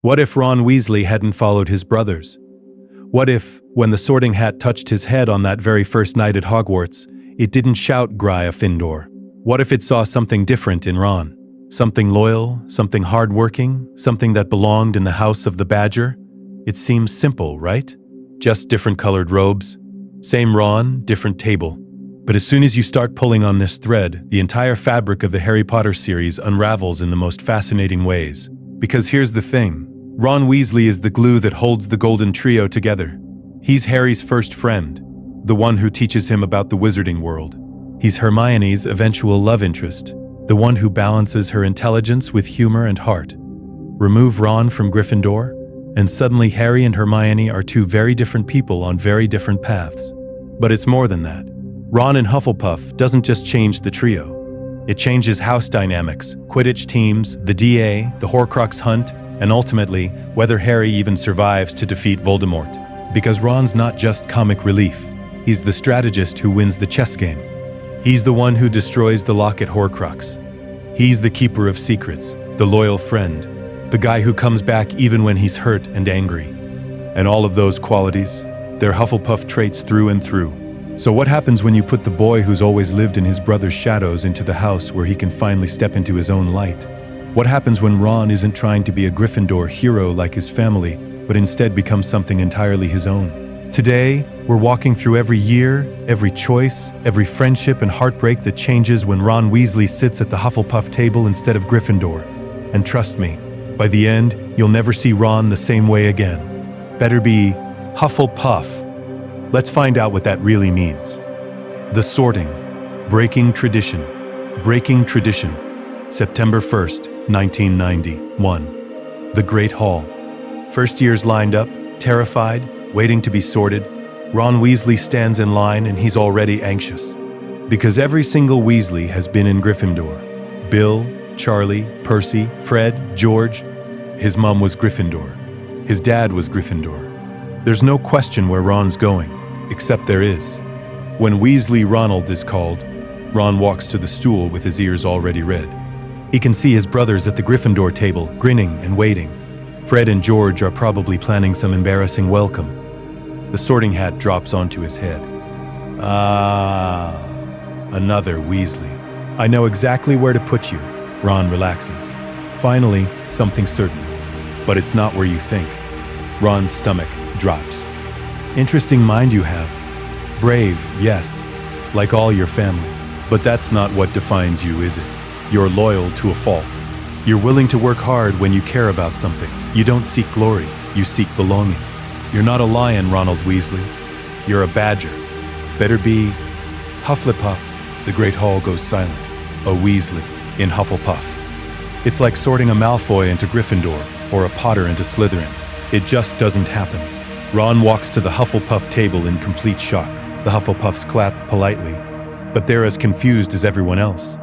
What if Ron Weasley hadn't followed his brothers? What if, when the Sorting Hat touched his head on that very first night at Hogwarts, it didn't shout Gryffindor? What if it saw something different in Ron? Something loyal, something hardworking, something that belonged in the House of the Badger? It seems simple, right? Just different colored robes. Same Ron, different table. But as soon as you start pulling on this thread, the entire fabric of the Harry Potter series unravels in the most fascinating ways. Because here's the thing. Ron Weasley is the glue that holds the Golden Trio together. He's Harry's first friend, the one who teaches him about the wizarding world. He's Hermione's eventual love interest, the one who balances her intelligence with humor and heart. Remove Ron from Gryffindor, and suddenly Harry and Hermione are two very different people on very different paths. But it's more than that. Ron and Hufflepuff doesn't just change the trio. It changes house dynamics, Quidditch teams, the DA, the Horcrux hunt, and ultimately, whether Harry even survives to defeat Voldemort. Because Ron's not just comic relief. He's the strategist who wins the chess game. He's the one who destroys the locket Horcrux. He's the keeper of secrets, the loyal friend, the guy who comes back even when he's hurt and angry. And all of those qualities, they're Hufflepuff traits through and through. So what happens when you put the boy who's always lived in his brother's shadows into the house where he can finally step into his own light? What happens when Ron isn't trying to be a Gryffindor hero like his family, but instead becomes something entirely his own? Today, we're walking through every year, every choice, every friendship and heartbreak that changes when Ron Weasley sits at the Hufflepuff table instead of Gryffindor. And trust me, by the end, you'll never see Ron the same way again. Better be Hufflepuff. Let's find out what that really means. The Sorting. Breaking tradition. Breaking tradition. September 1st, 1991. The Great Hall. First years lined up, terrified, waiting to be sorted. Ron Weasley stands in line and he's already anxious. Because every single Weasley has been in Gryffindor. Bill, Charlie, Percy, Fred, George. His mom was Gryffindor. His dad was Gryffindor. There's no question where Ron's going, except there is. When Weasley Ronald is called, Ron walks to the stool with his ears already red. He can see his brothers at the Gryffindor table, grinning and waiting. Fred and George are probably planning some embarrassing welcome. The Sorting Hat drops onto his head. Ah, another Weasley. I know exactly where to put you. Ron relaxes. Finally, something certain. But it's not where you think. Ron's stomach drops. Interesting mind you have. Brave, yes, like all your family. But that's not what defines you, is it? You're loyal to a fault. You're willing to work hard when you care about something. You don't seek glory, you seek belonging. You're not a lion, Ronald Weasley. You're a badger. Better be Hufflepuff. The Great Hall goes silent. A Weasley in Hufflepuff. It's like sorting a Malfoy into Gryffindor or a Potter into Slytherin. It just doesn't happen. Ron walks to the Hufflepuff table in complete shock. The Hufflepuffs clap politely, but they're as confused as everyone else.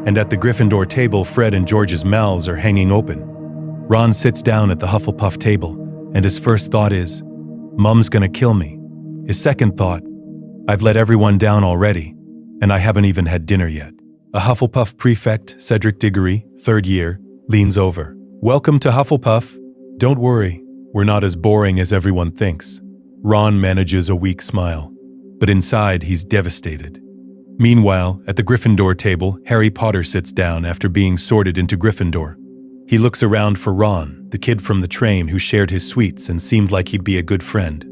And at the Gryffindor table, Fred and George's mouths are hanging open. Ron sits down at the Hufflepuff table, and his first thought is, Mum's gonna kill me. His second thought, I've let everyone down already, and I haven't even had dinner yet. A Hufflepuff prefect, Cedric Diggory, 3rd year, leans over. Welcome to Hufflepuff. Don't worry, we're not as boring as everyone thinks. Ron manages a weak smile, but inside he's devastated. Meanwhile, at the Gryffindor table, Harry Potter sits down after being sorted into Gryffindor. He looks around for Ron, the kid from the train who shared his sweets and seemed like he'd be a good friend.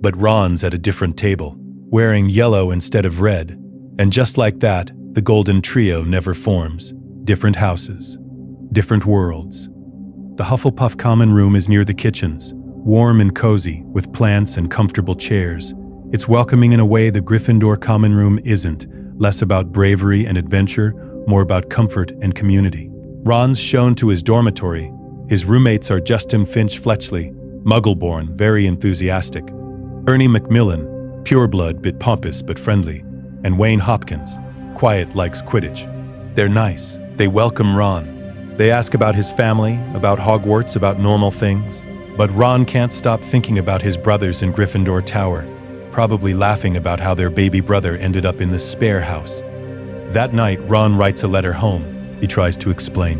But Ron's at a different table, wearing yellow instead of red. And just like that, the Golden Trio never forms. Different houses, different worlds. The Hufflepuff common room is near the kitchens, warm and cozy, with plants and comfortable chairs. It's welcoming in a way the Gryffindor common room isn't, less about bravery and adventure, more about comfort and community. Ron's shown to his dormitory. His roommates are Justin Finch Fletchley, Muggle-born, very enthusiastic, Ernie Macmillan, pureblood, bit pompous but friendly, and Wayne Hopkins, quiet, likes Quidditch. They're nice. They welcome Ron. They ask about his family, about Hogwarts, about normal things. But Ron can't stop thinking about his brothers in Gryffindor Tower, probably laughing about how their baby brother ended up in the spare house. That night, Ron writes a letter home. He tries to explain.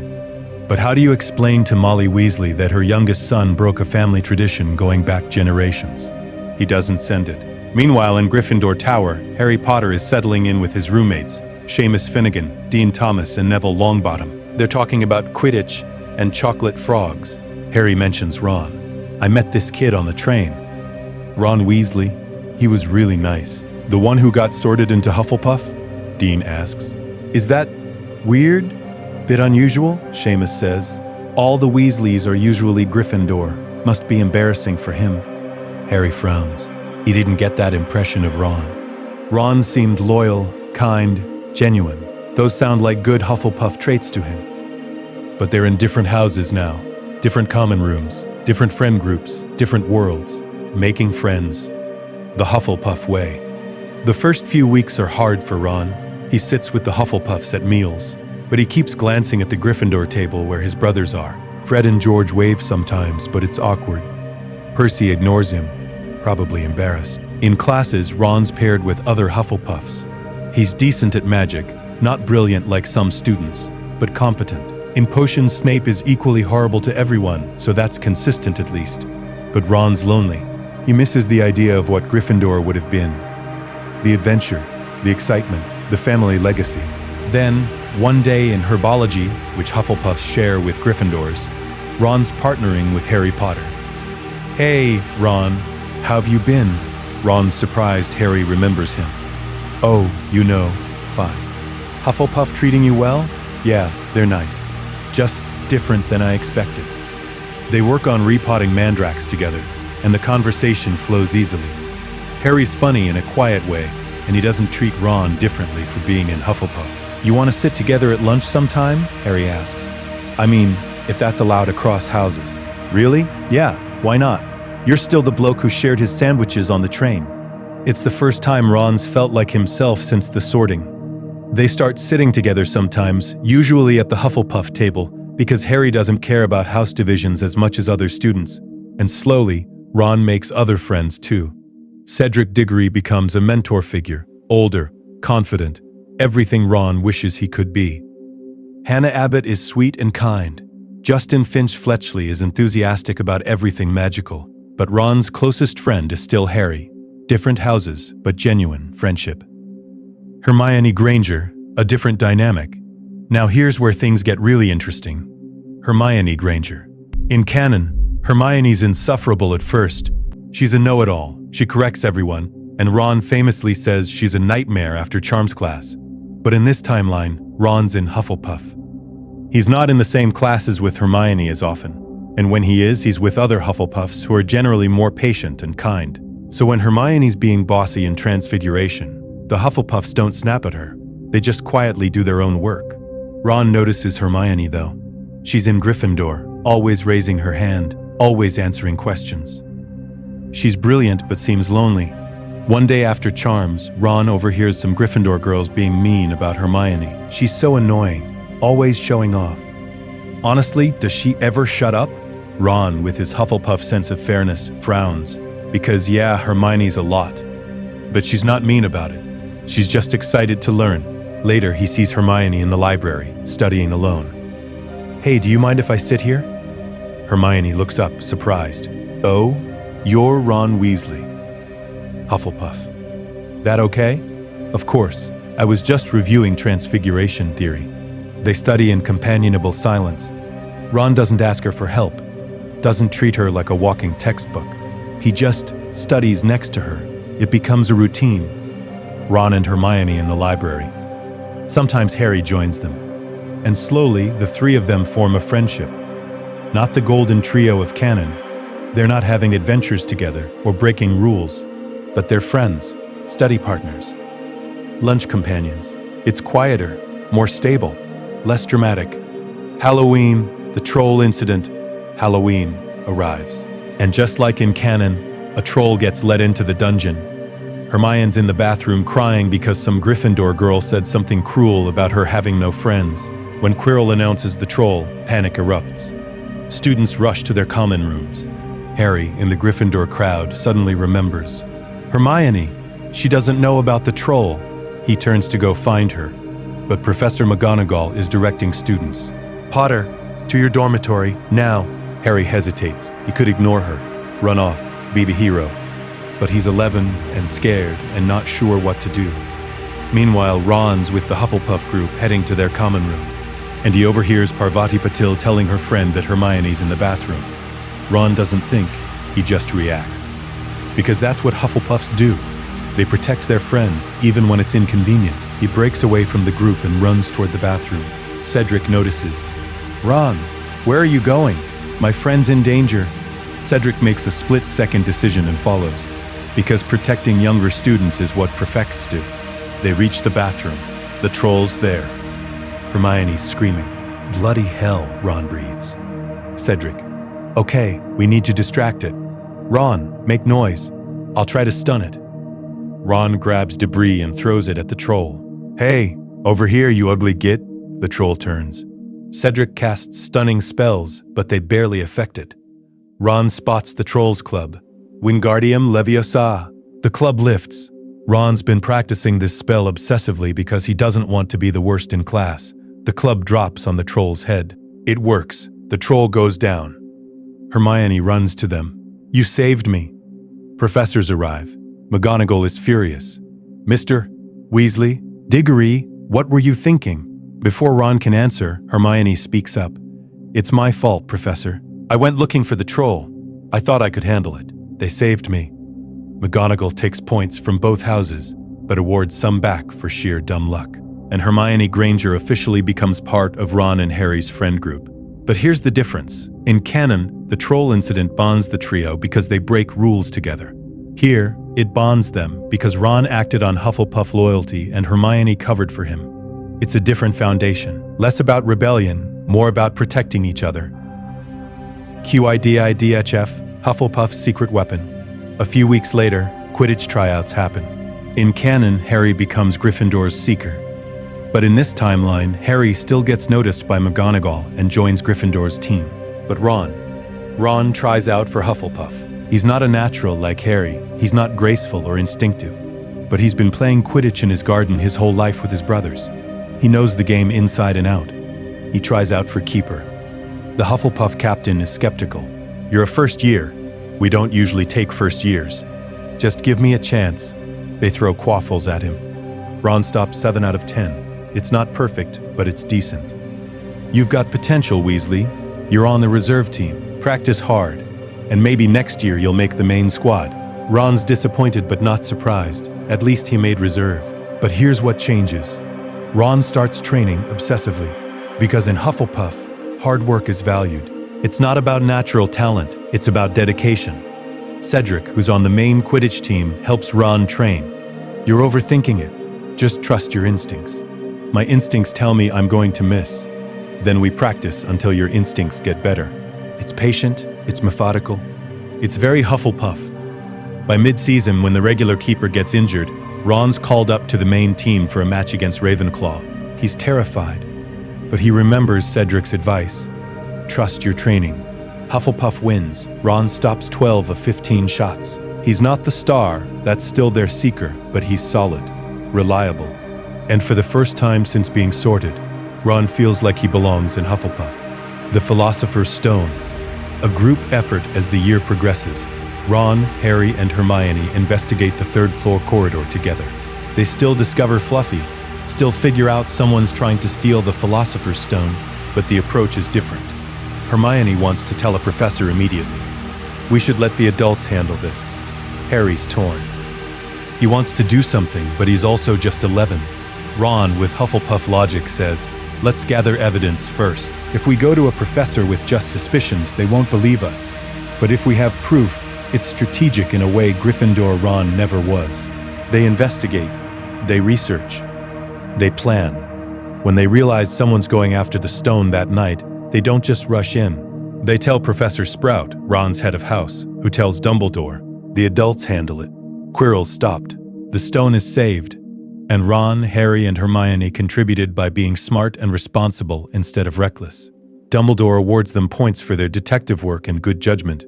But how do you explain to Molly Weasley that her youngest son broke a family tradition going back generations? He doesn't send it. Meanwhile, in Gryffindor Tower, Harry Potter is settling in with his roommates, Seamus Finnegan, Dean Thomas, and Neville Longbottom. They're talking about Quidditch and chocolate frogs. Harry mentions Ron. I met this kid on the train. Ron Weasley, he was really nice. The one who got sorted into Hufflepuff? Dean asks. Is that weird? Bit unusual? Seamus says. All the Weasleys are usually Gryffindor. Must be embarrassing for him. Harry frowns. He didn't get that impression of Ron. Ron seemed loyal, kind, genuine. Those sound like good Hufflepuff traits to him. But they're in different houses now. Different common rooms, different friend groups, different worlds. Making friends. The Hufflepuff way. The first few weeks are hard for Ron. He sits with the Hufflepuffs at meals, but he keeps glancing at the Gryffindor table where his brothers are. Fred and George wave sometimes, but it's awkward. Percy ignores him, probably embarrassed. In classes, Ron's paired with other Hufflepuffs. He's decent at magic, not brilliant like some students, but competent. In potions, Snape is equally horrible to everyone, so that's consistent at least. But Ron's lonely. He misses the idea of what Gryffindor would have been. The adventure, the excitement, the family legacy. Then, one day in herbology, which Hufflepuffs share with Gryffindors, Ron's partnering with Harry Potter. Hey, Ron, how have you been? Ron's surprised Harry remembers him. Oh, you know, fine. Hufflepuff treating you well? Yeah, they're nice. Just different than I expected. They work on repotting mandrakes together, and the conversation flows easily. Harry's funny in a quiet way, and he doesn't treat Ron differently for being in Hufflepuff. You want to sit together at lunch sometime? Harry asks. I mean, if that's allowed across houses. Really? Yeah, why not? You're still the bloke who shared his sandwiches on the train. It's the first time Ron's felt like himself since the sorting. They start sitting together sometimes, usually at the Hufflepuff table, because Harry doesn't care about house divisions as much as other students. And slowly, Ron makes other friends too. Cedric Diggory becomes a mentor figure, older, confident, everything Ron wishes he could be. Hannah Abbott is sweet and kind. Justin Finch Fletchley is enthusiastic about everything magical. But Ron's closest friend is still Harry. Different houses, but genuine friendship. Hermione Granger, a different dynamic. Now here's where things get really interesting. Hermione Granger. In canon, Hermione's insufferable at first. She's a know-it-all. She corrects everyone, and Ron famously says she's a nightmare after Charms class. But in this timeline, Ron's in Hufflepuff. He's not in the same classes with Hermione as often, and when he is, he's with other Hufflepuffs who are generally more patient and kind. So when Hermione's being bossy in Transfiguration, the Hufflepuffs don't snap at her. They just quietly do their own work. Ron notices Hermione, though. She's in Gryffindor, always raising her hand, always answering questions. She's brilliant but seems lonely. One day after Charms, Ron overhears some Gryffindor girls being mean about Hermione. She's so annoying, always showing off. Honestly, does she ever shut up? Ron, with his Hufflepuff sense of fairness, frowns. Because yeah, Hermione's a lot. But she's not mean about it. She's just excited to learn. Later, he sees Hermione in the library, studying alone. Hey, do you mind if I sit here? Hermione looks up, surprised. Oh, you're Ron Weasley. Hufflepuff. That okay? Of course. I was just reviewing Transfiguration theory. They study in companionable silence. Ron doesn't ask her for help, doesn't treat her like a walking textbook. He just studies next to her. It becomes a routine. Ron and Hermione in the library. Sometimes Harry joins them. And slowly, the three of them form a friendship. Not the golden trio of canon. They're not having adventures together or breaking rules, but they're friends, study partners, lunch companions. It's quieter, more stable, less dramatic. Halloween, the troll incident, Halloween arrives. And just like in canon, a troll gets let into the dungeon. Hermione's in the bathroom crying because some Gryffindor girl said something cruel about her having no friends. When Quirrell announces the troll, panic erupts. Students rush to their common rooms. Harry, in the Gryffindor crowd, suddenly remembers. Hermione, she doesn't know about the troll. He turns to go find her, but Professor McGonagall is directing students. Potter, To your dormitory, now. Harry hesitates. He could ignore her, run off, be the hero. But he's 11 and scared and not sure what to do. Meanwhile, Ron's with the Hufflepuff group heading to their common room, and he overhears Parvati Patil telling her friend that Hermione's in the bathroom. Ron doesn't think, he just reacts. Because that's what Hufflepuffs do. They protect their friends, even when it's inconvenient. He breaks away from the group and runs toward the bathroom. Cedric notices. Ron, where are you going? My friend's in danger. Cedric makes a split-second decision and follows, because protecting younger students is what prefects do. They reach the bathroom. The troll's there. Hermione's screaming. Bloody hell, Ron breathes. Cedric. Okay, we need to distract it. Ron, make noise. I'll try to stun it. Ron grabs debris and throws it at the troll. Hey, over here, you ugly git. The troll turns. Cedric casts stunning spells, but they barely affect it. Ron spots the troll's club. Wingardium Leviosa. The club lifts. Ron's been practicing this spell obsessively because he doesn't want to be the worst in class. The club drops on the troll's head. It works. The troll goes down. Hermione runs to them. You saved me. Professors arrive. McGonagall is furious. Mr. Weasley, Diggory, what were you thinking? Before Ron can answer, Hermione speaks up. It's my fault, Professor. I went looking for the troll. I thought I could handle it. They saved me. McGonagall takes points from both houses, but awards some back for sheer dumb luck. And Hermione Granger officially becomes part of Ron and Harry's friend group. But here's the difference. In canon, the troll incident bonds the trio because they break rules together. Here, it bonds them because Ron acted on Hufflepuff loyalty and Hermione covered for him. It's a different foundation. Less about rebellion, more about protecting each other. QIDIDHF, Hufflepuff's secret weapon. A few weeks later, Quidditch tryouts happen. In canon, Harry becomes Gryffindor's seeker. But in this timeline, Harry still gets noticed by McGonagall and joins Gryffindor's team. But Ron tries out for Hufflepuff. He's not a natural like Harry. He's not graceful or instinctive. But he's been playing Quidditch in his garden his whole life with his brothers. He knows the game inside and out. He tries out for keeper. The Hufflepuff captain is skeptical. You're a first year. We don't usually take first years. Just give me a chance. They throw quaffles at him. Ron stops 7 out of 10. It's not perfect, but it's decent. You've got potential, Weasley. You're on the reserve team. Practice hard. And maybe next year you'll make the main squad. Ron's disappointed but not surprised. At least he made reserve. But here's what changes. Ron starts training obsessively. Because in Hufflepuff, hard work is valued. It's not about natural talent, it's about dedication. Cedric, who's on the main Quidditch team, helps Ron train. You're overthinking it. Just trust your instincts. My instincts tell me I'm going to miss. Then we practice until your instincts get better. It's patient, it's methodical. It's very Hufflepuff. By mid-season, when the regular keeper gets injured, Ron's called up to the main team for a match against Ravenclaw. He's terrified, but he remembers Cedric's advice. Trust your training. Hufflepuff wins. Ron stops 12 of 15 shots. He's not the star, that's still their seeker, but he's solid, reliable. And for the first time since being sorted, Ron feels like he belongs in Hufflepuff. The Philosopher's Stone. A group effort as the year progresses. Ron, Harry, and Hermione investigate the third-floor corridor together. They still discover Fluffy, still figure out someone's trying to steal the Philosopher's Stone, but the approach is different. Hermione wants to tell a professor immediately. We should let the adults handle this. Harry's torn. He wants to do something, but he's also just 11. Ron, with Hufflepuff logic, says, let's gather evidence first. If we go to a professor with just suspicions, they won't believe us. But if we have proof, it's strategic in a way Gryffindor Ron never was. They investigate, they research, they plan. When they realize someone's going after the stone that night, they don't just rush in. They tell Professor Sprout, Ron's head of house, who tells Dumbledore. The adults handle it. Quirrell's stopped. The stone is saved. And Ron, Harry, and Hermione contributed by being smart and responsible instead of reckless. Dumbledore awards them points for their detective work and good judgment.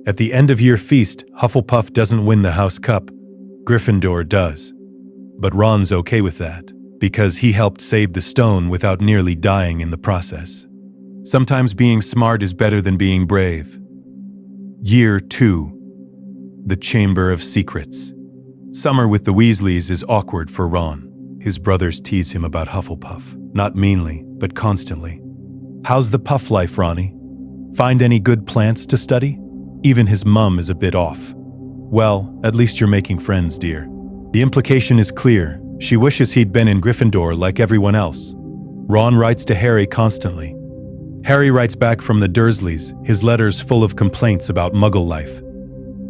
At the end-of-year feast, Hufflepuff doesn't win the House Cup. Gryffindor does. But Ron's okay with that, because he helped save the stone without nearly dying in the process. Sometimes being smart is better than being brave. Year 2. The Chamber of Secrets. Summer with the Weasleys is awkward for Ron. His brothers tease him about Hufflepuff. Not meanly, but constantly. How's the puff life, Ronnie? Find any good plants to study? Even his mum is a bit off. Well, at least you're making friends, dear. The implication is clear. She wishes he'd been in Gryffindor like everyone else. Ron writes to Harry constantly. Harry writes back from the Dursleys, his letters full of complaints about Muggle life.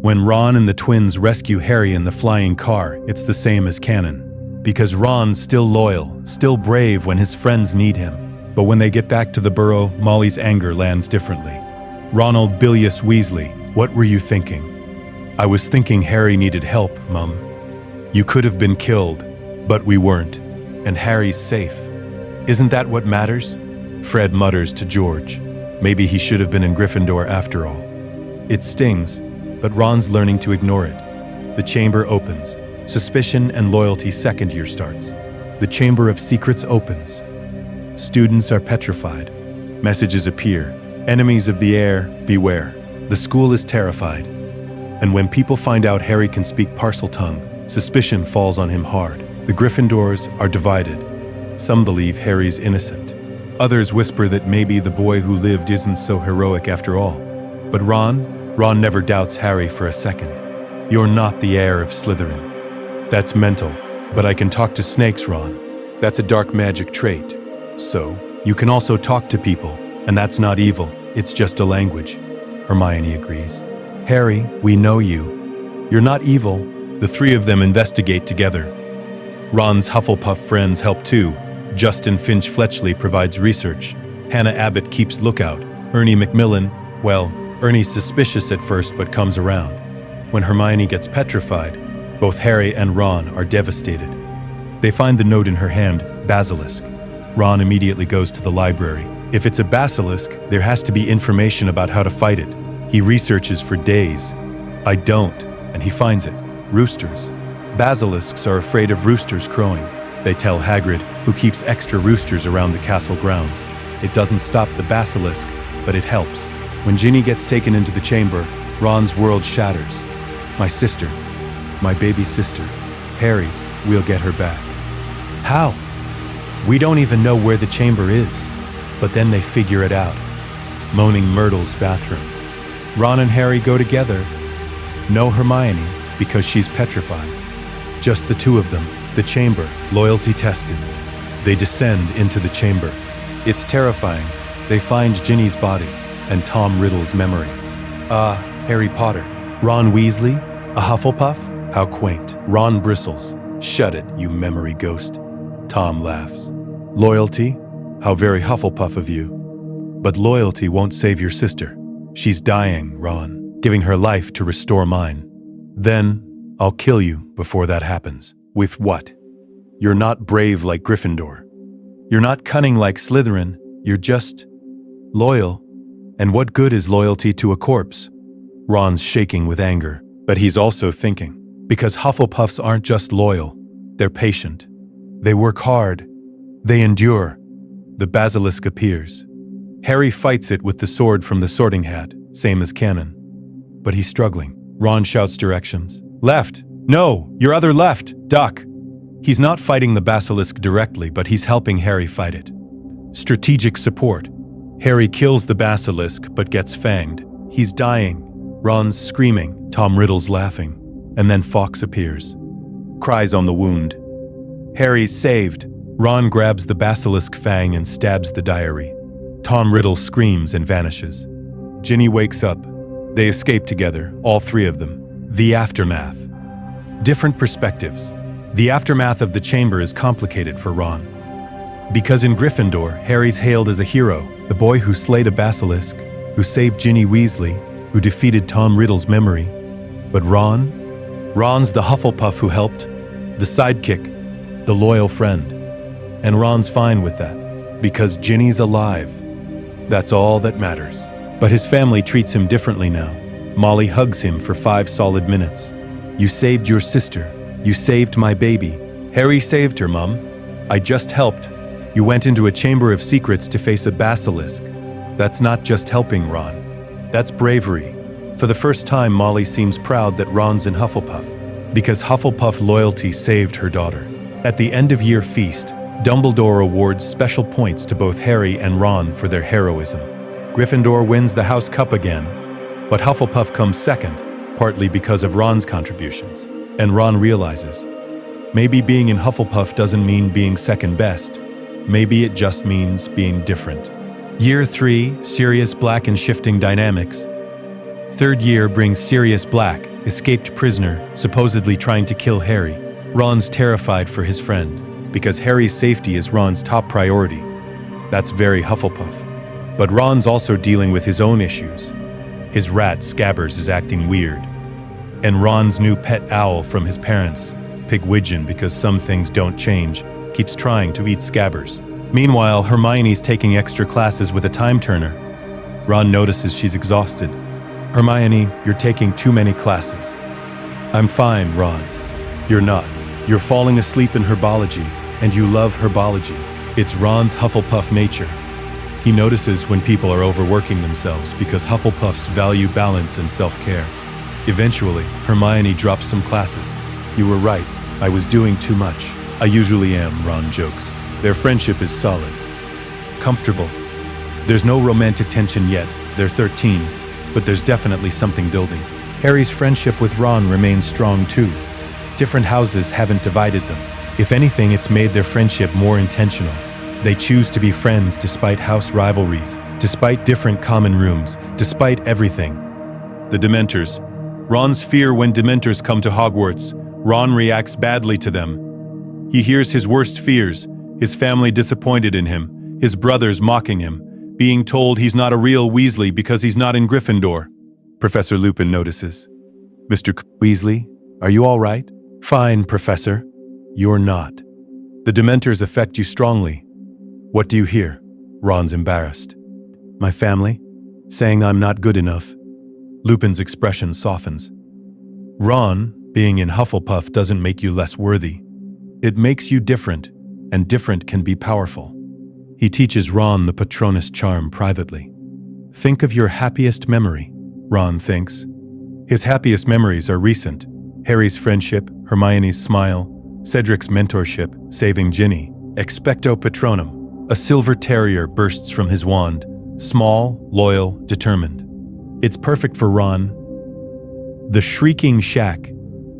When Ron and the twins rescue Harry in the flying car, it's the same as canon. Because Ron's still loyal, still brave when his friends need him. But when they get back to the burrow, Molly's anger lands differently. Ronald Bilious Weasley, what were you thinking? I was thinking Harry needed help, Mum. You could have been killed, but we weren't. And Harry's safe. Isn't that what matters? Fred mutters to George. Maybe he should have been in Gryffindor after all. It stings, but Ron's learning to ignore it. The chamber opens. Suspicion and loyalty second year starts. The Chamber of Secrets opens. Students are petrified. Messages appear. Enemies of the air, beware. The school is terrified. And when people find out Harry can speak Parseltongue, suspicion falls on him hard. The Gryffindors are divided. Some believe Harry's innocent. Others whisper that maybe the boy who lived isn't so heroic after all. But Ron never doubts Harry for a second. You're not the heir of Slytherin. That's mental, but I can talk to snakes, Ron. That's a dark magic trait. So, you can also talk to people, and that's not evil, it's just a language. Hermione agrees. Harry, we know you. You're not evil. The three of them investigate together. Ron's Hufflepuff friends help too. Justin Finch Fletchley provides research. Hannah Abbott keeps lookout. Ernie Macmillan, well, Ernie's suspicious at first but comes around. When Hermione gets petrified, both Harry and Ron are devastated. They find the note in her hand, Basilisk. Ron immediately goes to the library. If it's a basilisk, there has to be information about how to fight it. He researches for days. I don't, and he finds it. Roosters. Basilisks are afraid of roosters crowing. They tell Hagrid, who keeps extra roosters around the castle grounds. It doesn't stop the basilisk, but it helps. When Ginny gets taken into the chamber, Ron's world shatters. My sister. My baby sister. Harry, we'll get her back. How? We don't even know where the chamber is. But then they figure it out. Moaning Myrtle's bathroom. Ron and Harry go together. No Hermione, because she's petrified. Just the two of them. The chamber, loyalty tested. They descend into the chamber. It's terrifying. They find Ginny's body and Tom Riddle's memory. Harry Potter. Ron Weasley? A Hufflepuff? How quaint. Ron bristles. Shut it, you memory ghost. Tom laughs. Loyalty? How very Hufflepuff of you. But loyalty won't save your sister. She's dying, Ron, giving her life to restore mine. Then, I'll kill you before that happens. With what? You're not brave like Gryffindor. You're not cunning like Slytherin. You're just loyal. And what good is loyalty to a corpse? Ron's shaking with anger, but he's also thinking. Because Hufflepuffs aren't just loyal. They're patient. They work hard. They endure. The basilisk appears. Harry fights it with the sword from the Sorting Hat, same as Canon. But he's struggling. Ron shouts directions. Left! No! Your other left! Duck! He's not fighting the basilisk directly, but he's helping Harry fight it. Strategic support. Harry kills the basilisk, but gets fanged. He's dying. Ron's screaming. Tom Riddle's laughing. And then Fawkes appears. Cries on the wound. Harry's saved. Ron grabs the basilisk fang and stabs the diary. Tom Riddle screams and vanishes. Ginny wakes up. They escape together, all three of them. The aftermath. Different perspectives. The aftermath of the chamber is complicated for Ron. Because in Gryffindor, Harry's hailed as a hero, the boy who slayed a basilisk, who saved Ginny Weasley, who defeated Tom Riddle's memory. But Ron's the Hufflepuff who helped, the sidekick, the loyal friend. And Ron's fine with that, because Ginny's alive. That's all that matters. But his family treats him differently now. Molly hugs him for 5 solid minutes. You saved your sister. You saved my baby. Harry saved her, Mum. I just helped. You went into a chamber of secrets to face a basilisk. That's not just helping Ron. That's bravery. For the first time, Molly seems proud that Ron's in Hufflepuff, because Hufflepuff loyalty saved her daughter. At the end of year feast, Dumbledore awards special points to both Harry and Ron for their heroism. Gryffindor wins the House Cup again, but Hufflepuff comes second, partly because of Ron's contributions. And Ron realizes, maybe being in Hufflepuff doesn't mean being second best. Maybe it just means being different. Year 3, Sirius Black and shifting dynamics. Third year brings Sirius Black, escaped prisoner, supposedly trying to kill Harry. Ron's terrified for his friend, because Harry's safety is Ron's top priority. That's very Hufflepuff. But Ron's also dealing with his own issues. His rat, Scabbers, is acting weird. And Ron's new pet owl from his parents, Pigwidgeon, because some things don't change, keeps trying to eat Scabbers. Meanwhile, Hermione's taking extra classes with a time turner. Ron notices she's exhausted. Hermione, you're taking too many classes. I'm fine, Ron. You're not. You're falling asleep in herbology, and you love herbology. It's Ron's Hufflepuff nature. He notices when people are overworking themselves because Hufflepuffs value balance and self-care. Eventually, Hermione drops some classes. You were right, I was doing too much. I usually am, Ron jokes. Their friendship is solid. Comfortable. There's no romantic tension yet, they're 13, but there's definitely something building. Harry's friendship with Ron remains strong too. Different houses haven't divided them. If anything, it's made their friendship more intentional. They choose to be friends despite house rivalries, despite different common rooms, despite everything. The Dementors. Ron's fear when Dementors come to Hogwarts. Ron reacts badly to them. He hears his worst fears, his family disappointed in him, his brothers mocking him, being told he's not a real Weasley because he's not in Gryffindor. Professor Lupin notices. Mr. Weasley, are you all right? Fine, Professor. You're not. The Dementors affect you strongly. What do you hear? Ron's embarrassed. My family? Saying I'm not good enough. Lupin's expression softens. Ron, being in Hufflepuff doesn't make you less worthy. It makes you different, and different can be powerful. He teaches Ron the Patronus charm privately. Think of your happiest memory, Ron thinks. His happiest memories are recent. Harry's friendship, Hermione's smile, Cedric's mentorship, saving Ginny. Expecto Patronum. A silver terrier bursts from his wand, small, loyal, determined. It's perfect for Ron. The Shrieking Shack.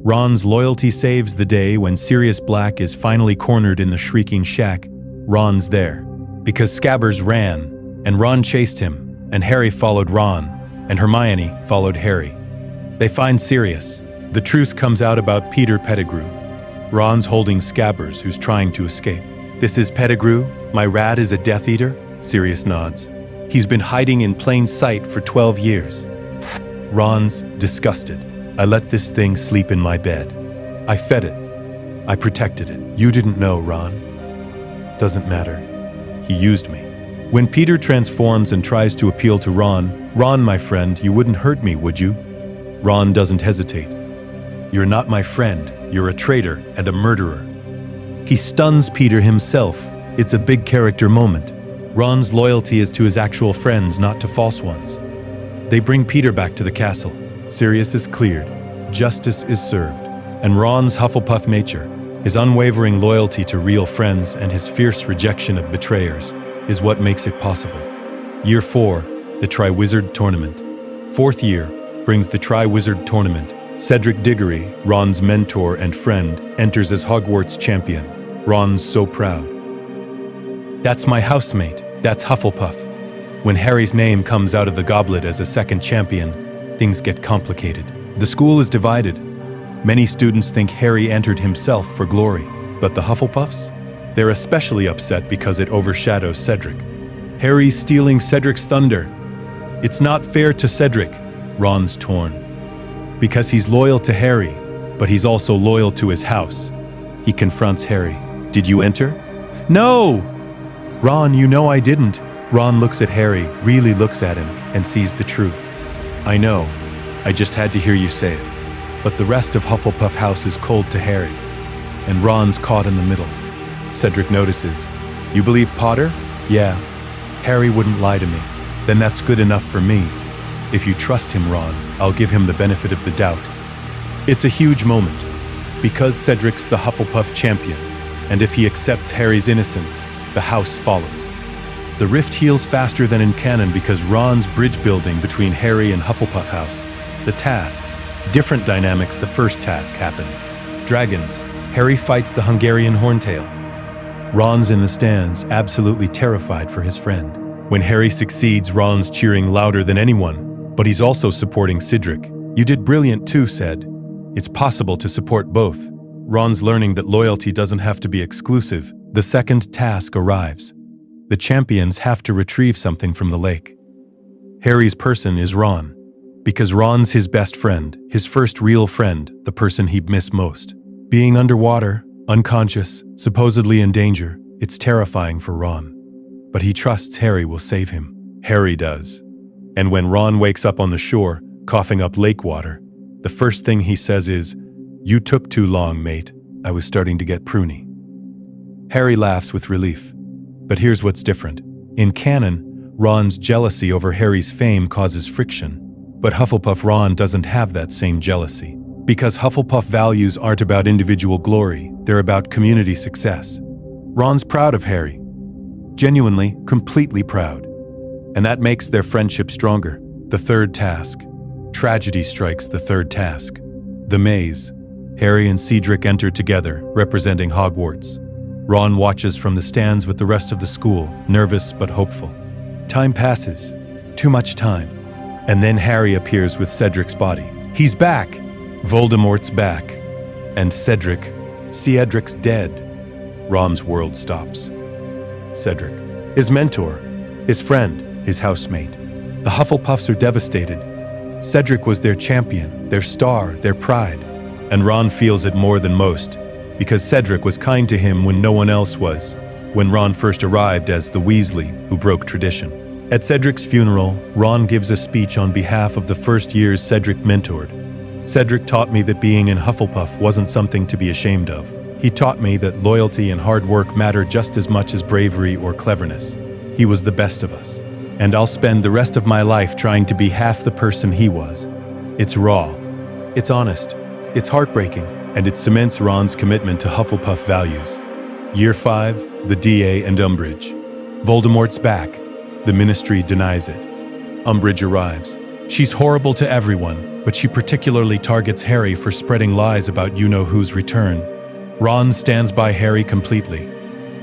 Ron's loyalty saves the day when Sirius Black is finally cornered in the Shrieking Shack. Ron's there. Because Scabbers ran, and Ron chased him, and Harry followed Ron, and Hermione followed Harry. They find Sirius. The truth comes out about Peter Pettigrew. Ron's holding Scabbers, who's trying to escape. This is Pettigrew? My rat is a Death Eater? Sirius nods. He's been hiding in plain sight for 12 years. Ron's disgusted. I let this thing sleep in my bed. I fed it. I protected it. You didn't know, Ron. Doesn't matter. He used me. When Peter transforms and tries to appeal to Ron, Ron, my friend, you wouldn't hurt me, would you? Ron doesn't hesitate. You're not my friend. You're a traitor and a murderer. He stuns Peter himself. It's a big character moment. Ron's loyalty is to his actual friends, not to false ones. They bring Peter back to the castle. Sirius is cleared. Justice is served. And Ron's Hufflepuff nature, his unwavering loyalty to real friends and his fierce rejection of betrayers, is what makes it possible. Year 4, the Triwizard Tournament. Fourth year brings the Triwizard Tournament. Cedric Diggory, Ron's mentor and friend, enters as Hogwarts champion. Ron's so proud. That's my housemate. That's Hufflepuff. When Harry's name comes out of the goblet as a second champion, things get complicated. The school is divided. Many students think Harry entered himself for glory, but the Hufflepuffs? They're especially upset because it overshadows Cedric. Harry's stealing Cedric's thunder. It's not fair to Cedric. Ron's torn. Because he's loyal to Harry, but he's also loyal to his house. He confronts Harry. Did you enter? No! Ron, you know I didn't. Ron looks at Harry, really looks at him, and sees the truth. I know. I just had to hear you say it. But the rest of Hufflepuff House is cold to Harry, and Ron's caught in the middle. Cedric notices. You believe Potter? Yeah. Harry wouldn't lie to me. Then that's good enough for me. If you trust him, Ron, I'll give him the benefit of the doubt. It's a huge moment, because Cedric's the Hufflepuff champion, and if he accepts Harry's innocence, the house follows. The rift heals faster than in canon because Ron's bridge building between Harry and Hufflepuff House. The tasks, different dynamics. The first task happens. Dragons. Harry fights the Hungarian Horntail. Ron's in the stands, absolutely terrified for his friend. When Harry succeeds, Ron's cheering louder than anyone, but he's also supporting Cedric. You did brilliant too, said. It's possible to support both. Ron's learning that loyalty doesn't have to be exclusive. The second task arrives. The champions have to retrieve something from the lake. Harry's person is Ron, because Ron's his best friend, his first real friend, the person he'd miss most. Being underwater, unconscious, supposedly in danger, it's terrifying for Ron. But he trusts Harry will save him. Harry does. And when Ron wakes up on the shore, coughing up lake water, the first thing he says is, "You took too long, mate. I was starting to get pruny." Harry laughs with relief. But here's what's different. In canon, Ron's jealousy over Harry's fame causes friction. But Hufflepuff Ron doesn't have that same jealousy. Because Hufflepuff values aren't about individual glory, they're about community success. Ron's proud of Harry. Genuinely, completely proud. And that makes their friendship stronger. The third task. Tragedy strikes the third task. The maze. Harry and Cedric enter together, representing Hogwarts. Ron watches from the stands with the rest of the school, nervous but hopeful. Time passes. Too much time. And then Harry appears with Cedric's body. He's back! Voldemort's back. And Cedric's dead. Ron's world stops. Cedric. His mentor. His friend. His housemate. The Hufflepuffs are devastated. Cedric was their champion, their star, their pride. And Ron feels it more than most, because Cedric was kind to him when no one else was, when Ron first arrived as the Weasley who broke tradition. At Cedric's funeral, Ron gives a speech on behalf of the first years Cedric mentored. Cedric taught me that being in Hufflepuff wasn't something to be ashamed of. He taught me that loyalty and hard work matter just as much as bravery or cleverness. He was the best of us. And I'll spend the rest of my life trying to be half the person he was. It's raw. It's honest. It's heartbreaking. And it cements Ron's commitment to Hufflepuff values. Year 5, the DA and Umbridge. Voldemort's back. The Ministry denies it. Umbridge arrives. She's horrible to everyone, but she particularly targets Harry for spreading lies about you-know-who's return. Ron stands by Harry completely.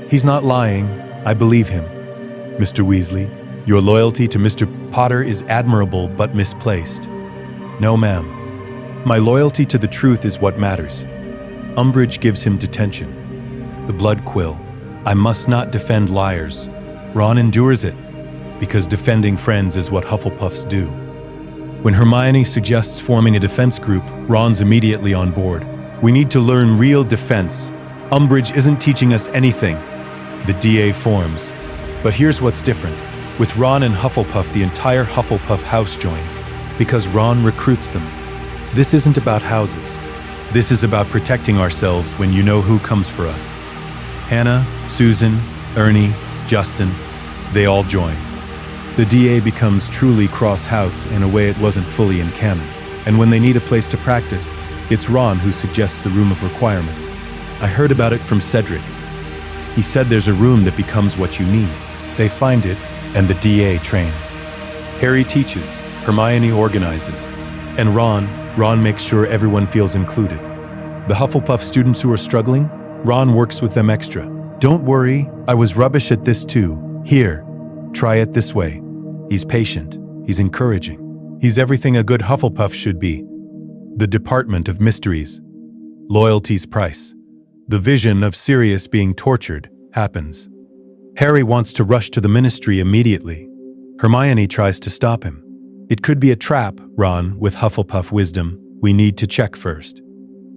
He's not lying. I believe him. Mr. Weasley, your loyalty to Mr. Potter is admirable but misplaced. No, ma'am. My loyalty to the truth is what matters. Umbridge gives him detention. The blood quill. I must not defend liars. Ron endures it, because defending friends is what Hufflepuffs do. When Hermione suggests forming a defense group, Ron's immediately on board. We need to learn real defense. Umbridge isn't teaching us anything. The DA forms. But here's what's different. With Ron and Hufflepuff, the entire Hufflepuff house joins, because Ron recruits them. This isn't about houses. This is about protecting ourselves when you know who comes for us. Hannah, Susan, Ernie, Justin, they all join. The DA becomes truly cross-house in a way it wasn't fully in canon. And when they need a place to practice, it's Ron who suggests the room of requirement. I heard about it from Cedric. He said there's a room that becomes what you need. They find it, and the DA trains. Harry teaches, Hermione organizes, and Ron makes sure everyone feels included. The Hufflepuff students who are struggling, Ron works with them extra. Don't worry, I was rubbish at this too. Here, try it this way. He's patient. He's encouraging. He's everything a good Hufflepuff should be. The Department of Mysteries. Loyalty's price. The vision of Sirius being tortured happens. Harry wants to rush to the Ministry immediately. Hermione tries to stop him. It could be a trap, Ron, with Hufflepuff wisdom. We need to check first.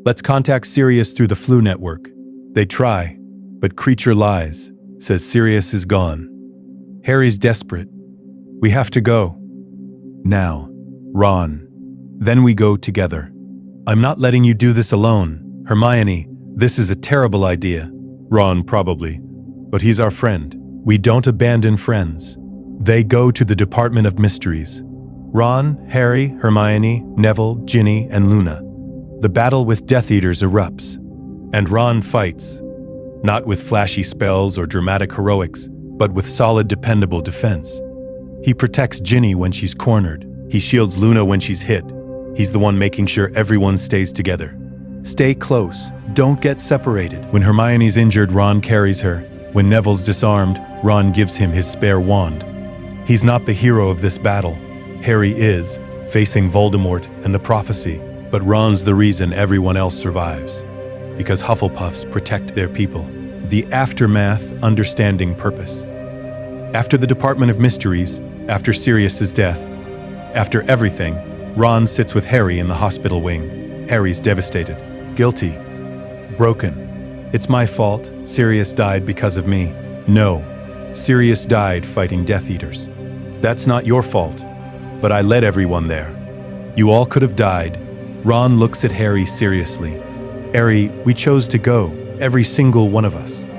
Let's contact Sirius through the Flu Network. They try, but Creature lies, says Sirius is gone. Harry's desperate. We have to go. Now, Ron. Then we go together. I'm not letting you do this alone. Hermione, this is a terrible idea. Ron, probably. But he's our friend. We don't abandon friends. They go to the Department of Mysteries. Ron, Harry, Hermione, Neville, Ginny, and Luna. The battle with Death Eaters erupts, and Ron fights, not with flashy spells or dramatic heroics, but with solid, dependable defense. He protects Ginny when she's cornered. He shields Luna when she's hit. He's the one making sure everyone stays together. Stay close. Don't get separated. When Hermione's injured, Ron carries her. When Neville's disarmed, Ron gives him his spare wand. He's not the hero of this battle. Harry is, facing Voldemort and the prophecy, but Ron's the reason everyone else survives. Because Hufflepuffs protect their people. The aftermath, understanding purpose. After the Department of Mysteries, after Sirius's death, after everything, Ron sits with Harry in the hospital wing. Harry's devastated, guilty, broken. It's my fault. Sirius died because of me. No, Sirius died fighting Death Eaters. That's not your fault, but I led everyone there. You all could have died. Ron looks at Harry seriously. Harry, we chose to go, every single one of us.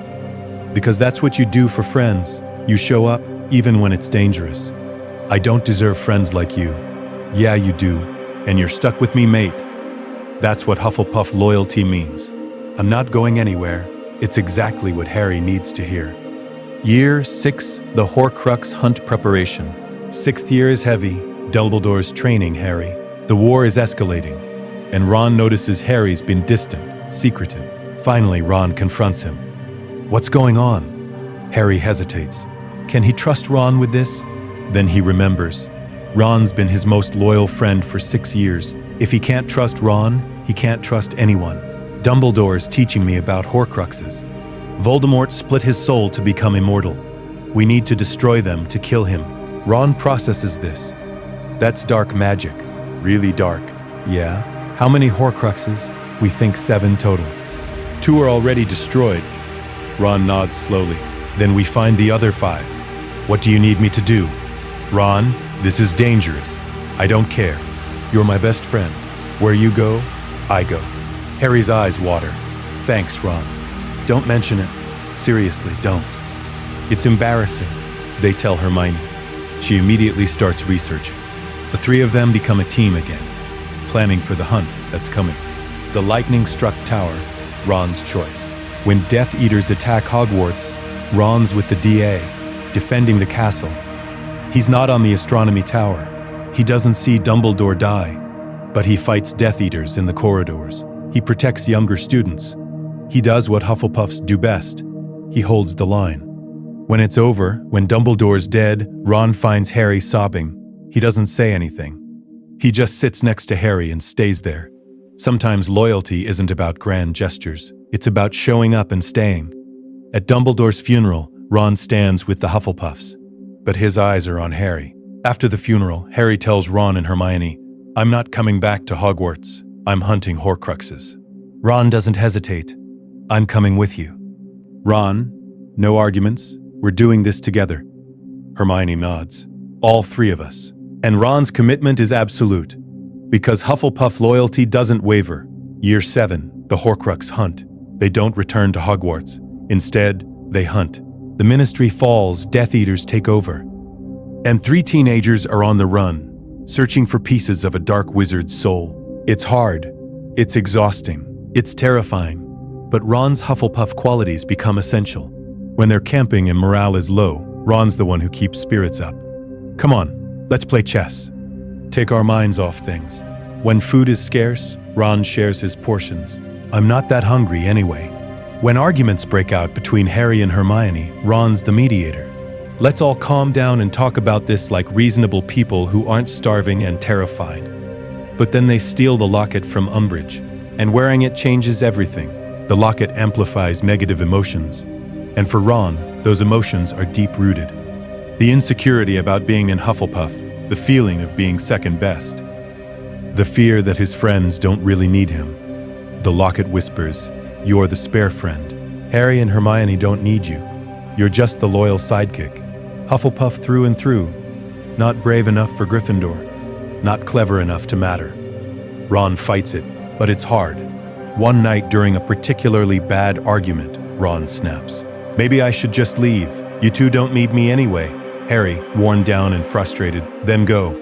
Because that's what you do for friends. You show up, even when it's dangerous. I don't deserve friends like you. Yeah, you do. And you're stuck with me, mate. That's what Hufflepuff loyalty means. I'm not going anywhere. It's exactly what Harry needs to hear. Year 6, the Horcrux hunt preparation. 6th year is heavy. Dumbledore's training Harry. The war is escalating. And Ron notices Harry's been distant, secretive. Finally, Ron confronts him. What's going on? Harry hesitates. Can he trust Ron with this? Then he remembers. Ron's been his most loyal friend for 6 years. If he can't trust Ron, he can't trust anyone. Dumbledore's teaching me about Horcruxes. Voldemort split his soul to become immortal. We need to destroy them to kill him. Ron processes this. That's dark magic. Really dark. Yeah? How many Horcruxes? We think 7 total. 2 are already destroyed. Ron nods slowly. Then we find the other 5. What do you need me to do? Ron, this is dangerous. I don't care. You're my best friend. Where you go, I go. Harry's eyes water. Thanks, Ron. Don't mention it. Seriously, don't. It's embarrassing, they tell Hermione. She immediately starts researching. The 3 of them become a team again, planning for the hunt that's coming. The lightning-struck tower, Ron's choice. When Death Eaters attack Hogwarts, Ron's with the DA, defending the castle. He's not on the astronomy tower. He doesn't see Dumbledore die, but he fights Death Eaters in the corridors. He protects younger students. He does what Hufflepuffs do best. He holds the line. When it's over, when Dumbledore's dead, Ron finds Harry sobbing. He doesn't say anything. He just sits next to Harry and stays there. Sometimes loyalty isn't about grand gestures. It's about showing up and staying. At Dumbledore's funeral, Ron stands with the Hufflepuffs, but his eyes are on Harry. After the funeral, Harry tells Ron and Hermione, I'm not coming back to Hogwarts. I'm hunting Horcruxes. Ron doesn't hesitate. I'm coming with you. Ron, no arguments. We're doing this together. Hermione nods. All 3 of us. And Ron's commitment is absolute. Because Hufflepuff loyalty doesn't waver. Year 7, the Horcrux hunt. They don't return to Hogwarts. Instead, they hunt. The Ministry falls, Death Eaters take over. And 3 teenagers are on the run, searching for pieces of a dark wizard's soul. It's hard. It's exhausting. It's terrifying. But Ron's Hufflepuff qualities become essential. When they're camping and morale is low, Ron's the one who keeps spirits up. Come on, let's play chess. Take our minds off things. When food is scarce, Ron shares his portions. I'm not that hungry anyway. When arguments break out between Harry and Hermione, Ron's the mediator. Let's all calm down and talk about this like reasonable people who aren't starving and terrified. But then they steal the locket from Umbridge, and wearing it changes everything. The locket amplifies negative emotions, and for Ron, those emotions are deep-rooted. The insecurity about being in Hufflepuff, the feeling of being second best, the fear that his friends don't really need him. The locket whispers, you're the spare friend. Harry and Hermione don't need you. You're just the loyal sidekick. Hufflepuff through and through. Not brave enough for Gryffindor. Not clever enough to matter. Ron fights it, but it's hard. One night during a particularly bad argument, Ron snaps. Maybe I should just leave. You two don't need me anyway. Harry, worn down and frustrated, then go.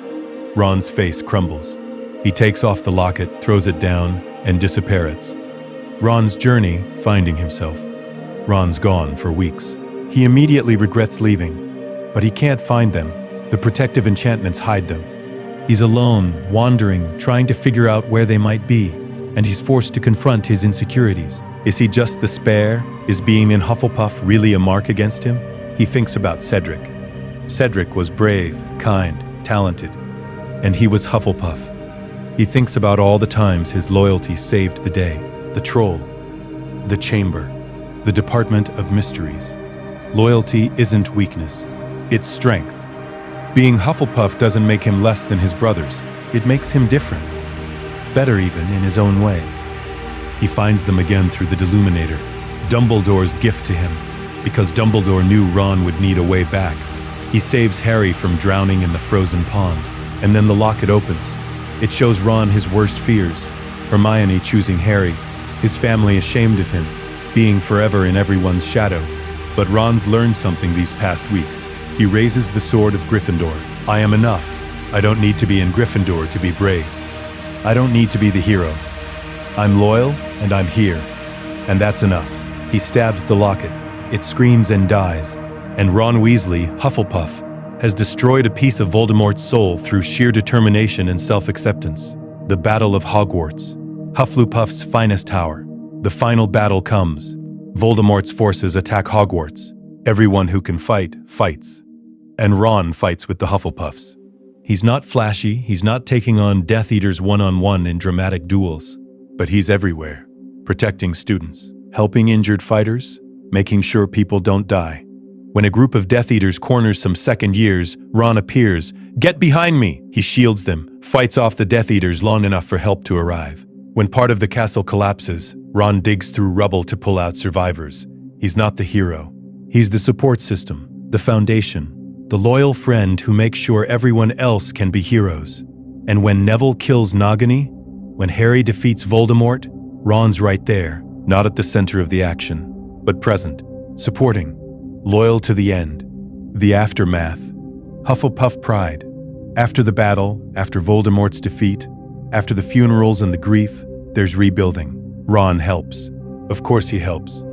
Ron's face crumbles. He takes off the locket, throws it down, and disappears. Ron's journey, finding himself. Ron's gone for weeks. He immediately regrets leaving, but he can't find them. The protective enchantments hide them. He's alone, wandering, trying to figure out where they might be, and he's forced to confront his insecurities. Is he just the spare? Is being in Hufflepuff really a mark against him? He thinks about Cedric. Cedric was brave, kind, talented, and he was Hufflepuff. He thinks about all the times his loyalty saved the day. The troll, the chamber, the Department of Mysteries. Loyalty isn't weakness, it's strength. Being Hufflepuff doesn't make him less than his brothers. It makes him different. Better even in his own way. He finds them again through the Deluminator, Dumbledore's gift to him, because Dumbledore knew Ron would need a way back. He saves Harry from drowning in the frozen pond, and then the locket opens. It shows Ron his worst fears, Hermione choosing Harry, his family ashamed of him, being forever in everyone's shadow. But Ron's learned something these past weeks. He raises the sword of Gryffindor. I am enough. I don't need to be in Gryffindor to be brave. I don't need to be the hero. I'm loyal, and I'm here. And that's enough. He stabs the locket. It screams and dies. And Ron Weasley, Hufflepuff, has destroyed a piece of Voldemort's soul through sheer determination and self-acceptance. The Battle of Hogwarts. Hufflepuff's finest hour. The final battle comes. Voldemort's forces attack Hogwarts. Everyone who can fight, fights. And Ron fights with the Hufflepuffs. He's not flashy, he's not taking on Death Eaters one-on-one in dramatic duels. But he's everywhere, protecting students, helping injured fighters, making sure people don't die. When a group of Death Eaters corners some second years, Ron appears. Get behind me! He shields them, fights off the Death Eaters long enough for help to arrive. When part of the castle collapses, Ron digs through rubble to pull out survivors. He's not the hero. He's the support system, the foundation, the loyal friend who makes sure everyone else can be heroes. And when Neville kills Nagini, when Harry defeats Voldemort, Ron's right there, not at the center of the action, but present, supporting, loyal to the end. The aftermath. Hufflepuff pride. After the battle, after Voldemort's defeat, after the funerals and the grief, there's rebuilding. Ron helps. Of course he helps.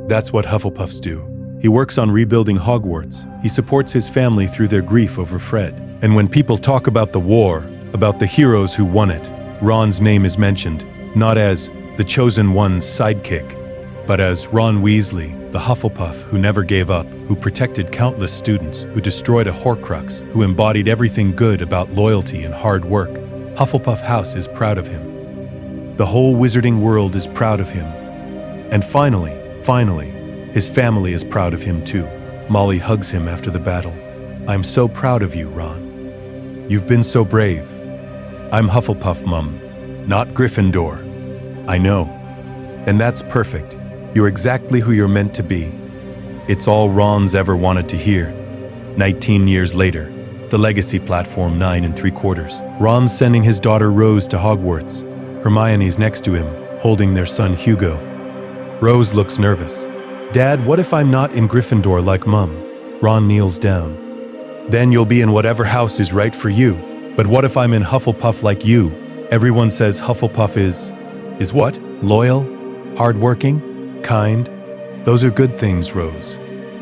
That's what Hufflepuffs do. He works on rebuilding Hogwarts. He supports his family through their grief over Fred. And when people talk about the war, about the heroes who won it, Ron's name is mentioned, not as the chosen one's sidekick, but as Ron Weasley, the Hufflepuff who never gave up, who protected countless students, who destroyed a Horcrux, who embodied everything good about loyalty and hard work. Hufflepuff House is proud of him. The whole wizarding world is proud of him. And finally, his family is proud of him too. Molly hugs him after the battle. I'm so proud of you, Ron. You've been so brave. I'm Hufflepuff, Mum, not Gryffindor. I know. And that's perfect. You're exactly who you're meant to be. It's all Ron's ever wanted to hear. 19 years later, the Legacy Platform 9 3/4. Ron's sending his daughter Rose to Hogwarts. Hermione's next to him, holding their son Hugo. Rose looks nervous. Dad, what if I'm not in Gryffindor like Mum? Ron kneels down. Then you'll be in whatever house is right for you. But what if I'm in Hufflepuff like you? Everyone says Hufflepuff is what? Loyal? Hardworking? Kind? Those are good things, Rose.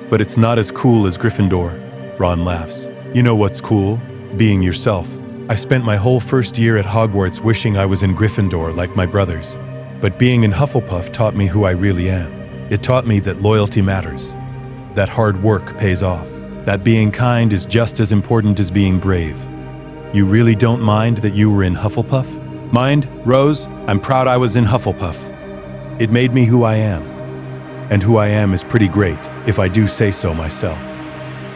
But it's not as cool as Gryffindor. Ron laughs. You know what's cool? Being yourself. I spent my whole first year at Hogwarts wishing I was in Gryffindor like my brothers. But being in Hufflepuff taught me who I really am. It taught me that loyalty matters, that hard work pays off, that being kind is just as important as being brave. You really don't mind that you were in Hufflepuff? Mind, Rose, I'm proud I was in Hufflepuff. It made me who I am. And who I am is pretty great, if I do say so myself.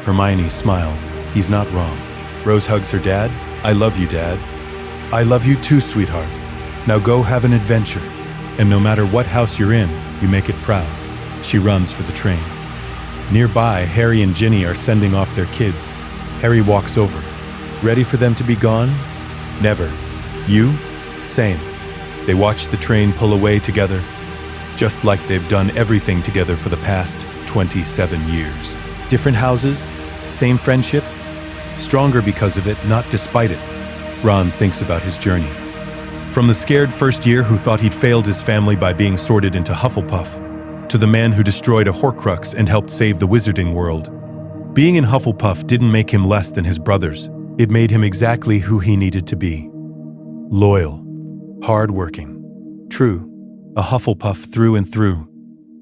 Hermione smiles. He's not wrong. Rose hugs her dad. I love you, Dad. I love you too, sweetheart. Now go have an adventure. And no matter what house you're in, you make it proud. She runs for the train. Nearby, Harry and Ginny are sending off their kids. Harry walks over. Ready for them to be gone? Never. You? Same. They watch the train pull away together, just like they've done everything together for the past 27 years. Different houses, Same friendship? Stronger because of it, not despite it. Ron thinks about his journey. From the scared first year who thought he'd failed his family by being sorted into Hufflepuff, to the man who destroyed a Horcrux and helped save the wizarding world. Being in Hufflepuff didn't make him less than his brothers. It made him exactly who he needed to be. Loyal, hardworking, true, a Hufflepuff through and through,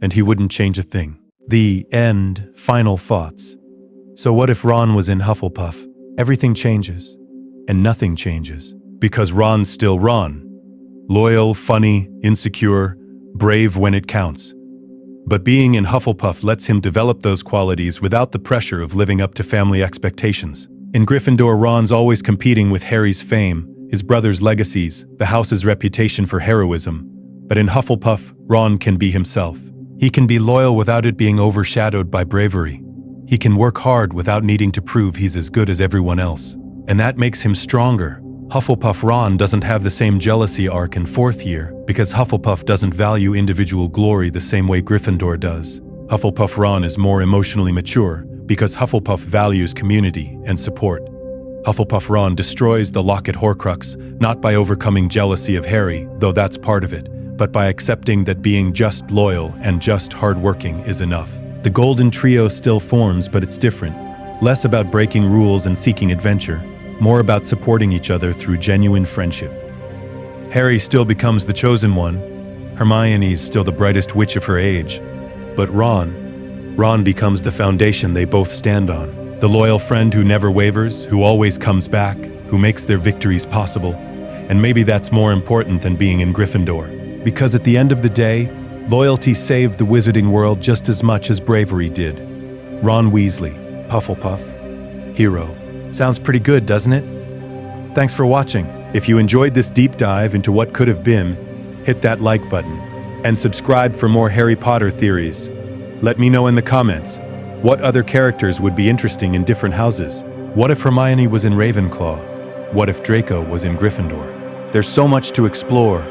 and he wouldn't change a thing. The end, final thoughts. So what if Ron was in Hufflepuff? Everything changes, and nothing changes, because Ron's still Ron. Loyal, funny, insecure, brave when it counts. But being in Hufflepuff lets him develop those qualities without the pressure of living up to family expectations. In Gryffindor, Ron's always competing with Harry's fame, his brother's legacies, the house's reputation for heroism. But in Hufflepuff, Ron can be himself. He can be loyal without it being overshadowed by bravery. He can work hard without needing to prove he's as good as everyone else. And that makes him stronger. Hufflepuff Ron doesn't have the same jealousy arc in fourth year, because Hufflepuff doesn't value individual glory the same way Gryffindor does. Hufflepuff Ron is more emotionally mature, because Hufflepuff values community and support. Hufflepuff Ron destroys the locket Horcrux, not by overcoming jealousy of Harry, though that's part of it, but by accepting that being just loyal and just hardworking is enough. The Golden Trio still forms, but it's different. Less about breaking rules and seeking adventure, more about supporting each other through genuine friendship. Harry still becomes the chosen one. Hermione's still the brightest witch of her age. But Ron becomes the foundation they both stand on. The loyal friend who never wavers, who always comes back, who makes their victories possible. And maybe that's more important than being in Gryffindor. Because at the end of the day, loyalty saved the wizarding world just as much as bravery did. Ron Weasley, Hufflepuff, hero. Sounds pretty good, doesn't it? Thanks for watching. If you enjoyed this deep dive into what could have been, hit that like button and subscribe for more Harry Potter theories. Let me know in the comments, what other characters would be interesting in different houses? What if Hermione was in Ravenclaw? What if Draco was in Gryffindor? There's so much to explore,